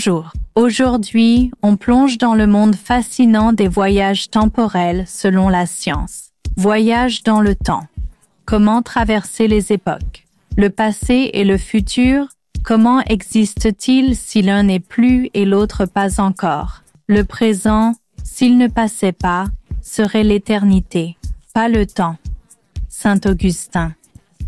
Bonjour. Aujourd'hui, on plonge dans le monde fascinant des voyages temporels selon la science. Voyage dans le temps. Comment traverser les époques? Le passé et le futur? Comment existe-t-il si l'un n'est plus et l'autre pas encore? Le présent, s'il ne passait pas, serait l'éternité, pas le temps. Saint Augustin.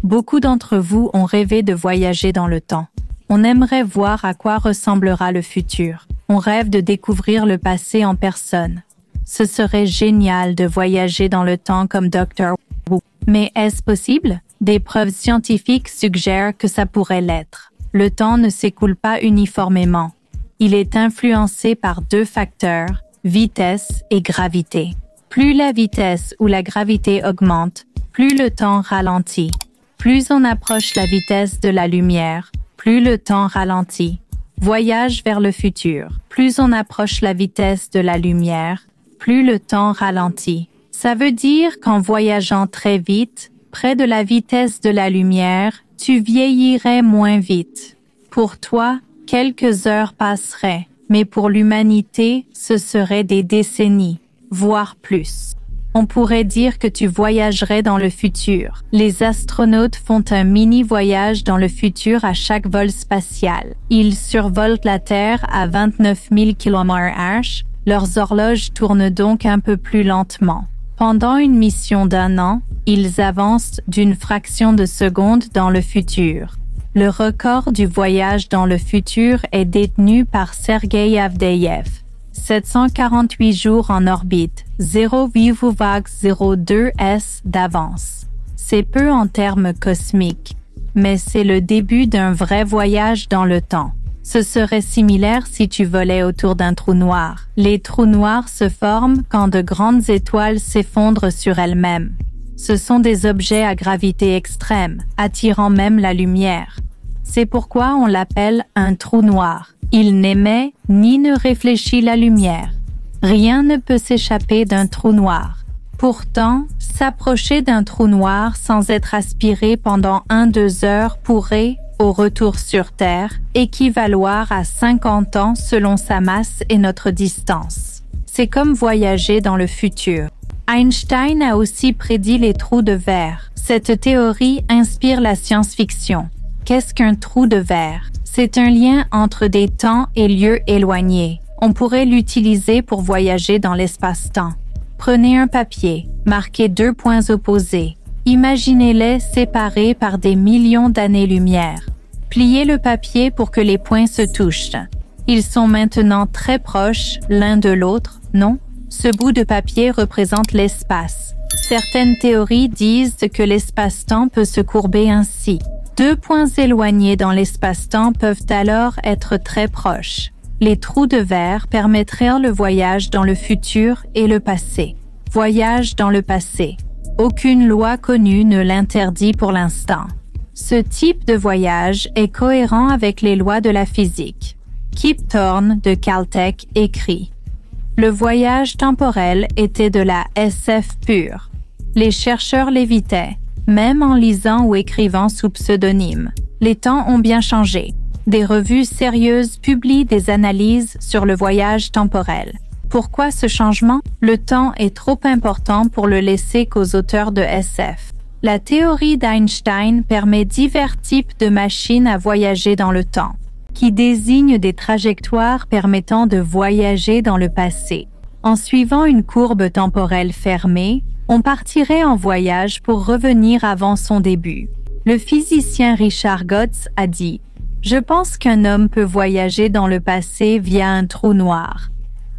Beaucoup d'entre vous ont rêvé de voyager dans le temps. On aimerait voir à quoi ressemblera le futur. On rêve de découvrir le passé en personne. Ce serait génial de voyager dans le temps comme Dr. Who. Mais est-ce possible? Des preuves scientifiques suggèrent que ça pourrait l'être. Le temps ne s'écoule pas uniformément. Il est influencé par deux facteurs, vitesse et gravité. Plus la vitesse ou la gravité augmente, plus le temps ralentit. Plus on approche la vitesse de la lumière, plus le temps ralentit. Voyage vers le futur. Plus on approche la vitesse de la lumière, plus le temps ralentit. Ça veut dire qu'en voyageant très vite, près de la vitesse de la lumière, tu vieillirais moins vite. Pour toi, quelques heures passeraient, mais pour l'humanité, ce seraient des décennies, voire plus. On pourrait dire que tu voyagerais dans le futur. Les astronautes font un mini-voyage dans le futur à chaque vol spatial. Ils survolent la Terre à 29 000 km/h. Leurs horloges tournent donc un peu plus lentement. Pendant une mission d'1 an, ils avancent d'une fraction de seconde dans le futur. Le record du voyage dans le futur est détenu par Sergueï Avdeyev. 748 jours en orbite, 0,02 s d'avance. C'est peu en termes cosmiques, mais c'est le début d'un vrai voyage dans le temps. Ce serait similaire si tu volais autour d'un trou noir. Les trous noirs se forment quand de grandes étoiles s'effondrent sur elles-mêmes. Ce sont des objets à gravité extrême, attirant même la lumière. C'est pourquoi on l'appelle un trou noir. Il n'émet ni ne réfléchit la lumière. Rien ne peut s'échapper d'un trou noir. Pourtant, s'approcher d'un trou noir sans être aspiré pendant 1-2 heures pourrait, au retour sur Terre, équivaloir à 50 ans selon sa masse et notre distance. C'est comme voyager dans le futur. Einstein a aussi prédit les trous de verre. Cette théorie inspire la science-fiction. Qu'est-ce qu'un trou de verre? C'est un lien entre des temps et lieux éloignés. On pourrait l'utiliser pour voyager dans l'espace-temps. Prenez un papier, marquez 2 points opposés. Imaginez-les séparés par des millions d'années-lumière. Pliez le papier pour que les points se touchent. Ils sont maintenant très proches l'un de l'autre, non? Ce bout de papier représente l'espace. Certaines théories disent que l'espace-temps peut se courber ainsi. 2 points éloignés dans l'espace-temps peuvent alors être très proches. Les trous de verre permettraient le voyage dans le futur et le passé. Voyage dans le passé. Aucune loi connue ne l'interdit pour l'instant. Ce type de voyage est cohérent avec les lois de la physique. Kip Thorne de Caltech écrit: le voyage temporel était de la SF pure. Les chercheurs l'évitaient, même en lisant ou écrivant sous pseudonyme. Les temps ont bien changé. Des revues sérieuses publient des analyses sur le voyage temporel. Pourquoi ce changement? Le temps est trop important pour le laisser qu'aux auteurs de SF. La théorie d'Einstein permet divers types de machines à voyager dans le temps, qui désignent des trajectoires permettant de voyager dans le passé. En suivant une courbe temporelle fermée, on partirait en voyage pour revenir avant son début. Le physicien Richard Gotts a dit: « Je pense qu'un homme peut voyager dans le passé via un trou noir.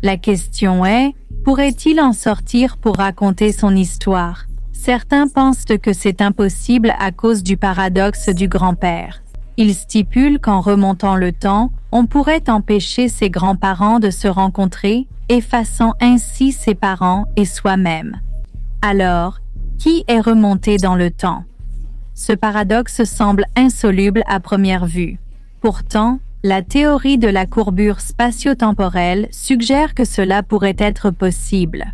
La question est, pourrait-il en sortir pour raconter son histoire? Certains pensent que c'est impossible à cause du paradoxe du grand-père. Il stipule qu'en remontant le temps, on pourrait empêcher ses grands-parents de se rencontrer, effaçant ainsi ses parents et soi-même. Alors, qui est remonté dans le temps? Ce paradoxe semble insoluble à première vue. Pourtant, la théorie de la courbure spatio-temporelle suggère que cela pourrait être possible.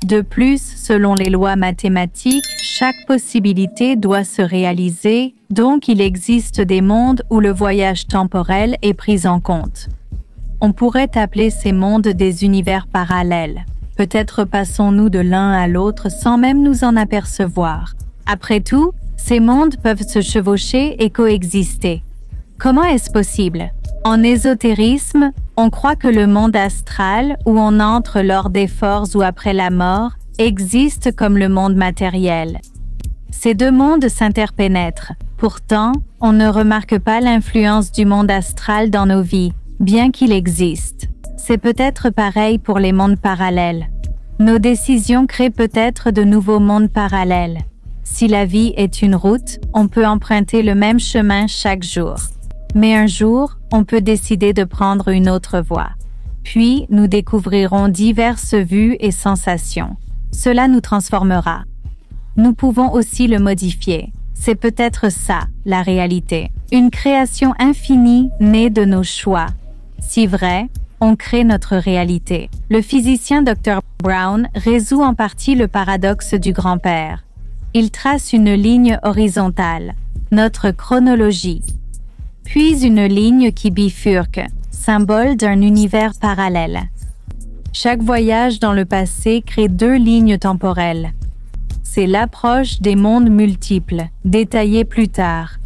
De plus, selon les lois mathématiques, chaque possibilité doit se réaliser, donc il existe des mondes où le voyage temporel est pris en compte. On pourrait appeler ces mondes des univers parallèles. Peut-être passons-nous de l'un à l'autre sans même nous en apercevoir. Après tout, ces mondes peuvent se chevaucher et coexister. Comment est-ce possible? En ésotérisme, on croit que le monde astral, où on entre lors des forts ou après la mort, existe comme le monde matériel. Ces deux mondes s'interpénètrent. Pourtant, on ne remarque pas l'influence du monde astral dans nos vies, bien qu'il existe. C'est peut-être pareil pour les mondes parallèles. Nos décisions créent peut-être de nouveaux mondes parallèles. Si la vie est une route, on peut emprunter le même chemin chaque jour. Mais un jour, on peut décider de prendre une autre voie. Puis, nous découvrirons diverses vues et sensations. Cela nous transformera. Nous pouvons aussi le modifier. C'est peut-être ça, la réalité. Une création infinie née de nos choix. Si vrai, on crée notre réalité. Le physicien Dr. Brown résout en partie le paradoxe du grand-père. Il trace une ligne horizontale, notre chronologie, puis une ligne qui bifurque, symbole d'un univers parallèle. Chaque voyage dans le passé crée deux lignes temporelles. C'est l'approche des mondes multiples, détaillée plus tard.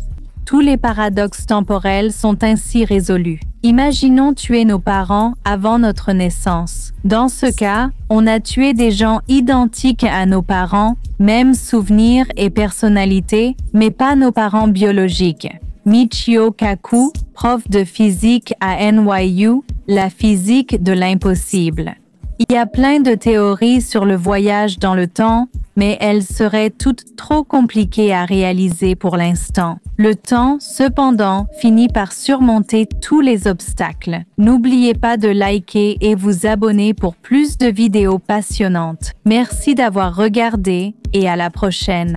Tous les paradoxes temporels sont ainsi résolus. Imaginons tuer nos parents avant notre naissance. Dans ce cas, on a tué des gens identiques à nos parents, mêmes souvenirs et personnalités, mais pas nos parents biologiques. Michio Kaku, prof de physique à NYU, la physique de l'impossible. Il y a plein de théories sur le voyage dans le temps, mais elles seraient toutes trop compliquées à réaliser pour l'instant. Le temps, cependant, finit par surmonter tous les obstacles. N'oubliez pas de liker et vous abonner pour plus de vidéos passionnantes. Merci d'avoir regardé et à la prochaine.